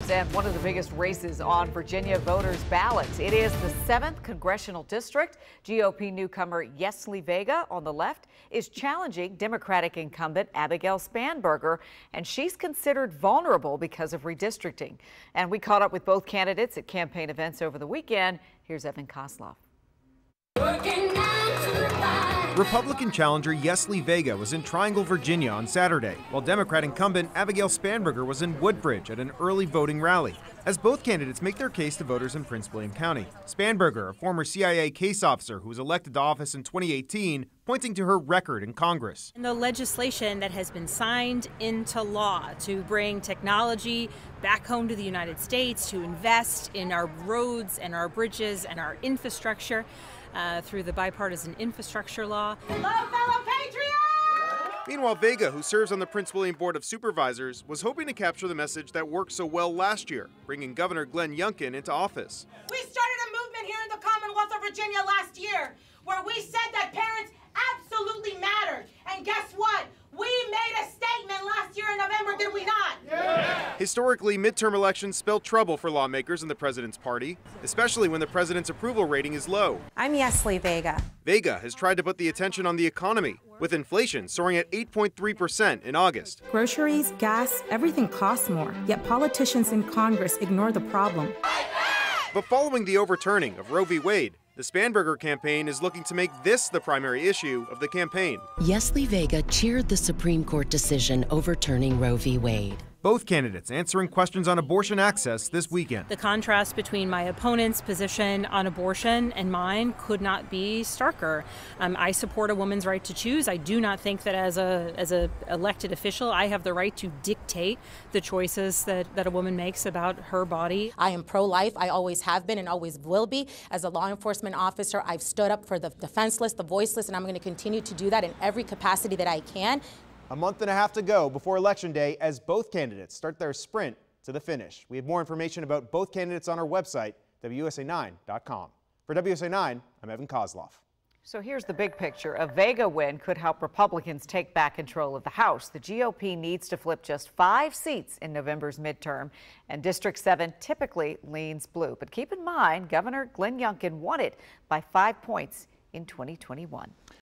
midterms and one of the biggest races on Virginia voters' ballots. It is the 7th Congressional District. GOP newcomer Yesli Vega on the left is challenging Democratic incumbent Abigail Spanberger, and she's considered vulnerable because of redistricting. And we caught up with both candidates at campaign events over the weekend. Here's Evan Kosloff. Republican challenger Yesli Vega was in Triangle, Virginia on Saturday, while Democrat incumbent Abigail Spanberger was in Woodbridge at an early voting rally. As both candidates make their case to voters in Prince William County, Spanberger, a former CIA case officer who was elected to office in 2018, pointing to her record in Congress. And the legislation that has been signed into law to bring technology back home to the United States, to invest in our roads and our bridges and our infrastructure through the bipartisan infrastructure law. Hello, fellow patriots! Meanwhile, Vega, who serves on the Prince William Board of Supervisors, was hoping to capture the message that worked so well last year, bringing Governor Glenn Youngkin into office. We started a movement here in the Commonwealth of Virginia last year where we said that parents absolutely mattered. And guess what? We made a statement last year in November, did we not? Yeah. Historically, midterm elections spell trouble for lawmakers in the president's party, especially when the president's approval rating is low. I'm Yesli Vega. Vega has tried to put the attention on the economy, with inflation soaring at 8.3% in August. Groceries, gas, everything costs more, yet politicians in Congress ignore the problem. But following the overturning of Roe v. Wade, the Spanberger campaign is looking to make this the primary issue of the campaign. Yesli Vega cheered the Supreme Court decision overturning Roe v. Wade. Both candidates answering questions on abortion access this weekend. The contrast between my opponent's position on abortion and mine could not be starker. I support a woman's right to choose. I do not think that as a elected official, I have the right to dictate the choices that a woman makes about her body. I am pro-life. I always have been and always will be. As a law enforcement officer, I've stood up for the defenseless, the voiceless, and I'm going to continue to do that in every capacity that I can. A month and a half to go before Election Day as both candidates start their sprint to the finish. We have more information about both candidates on our website, WUSA9.com. For WUSA9, I'm Evan Kosloff. So here's the big picture. A Vega win could help Republicans take back control of the House. The GOP needs to flip just 5 seats in November's midterm, and District 7 typically leans blue. But keep in mind, Governor Glenn Youngkin won it by 5 points in 2021.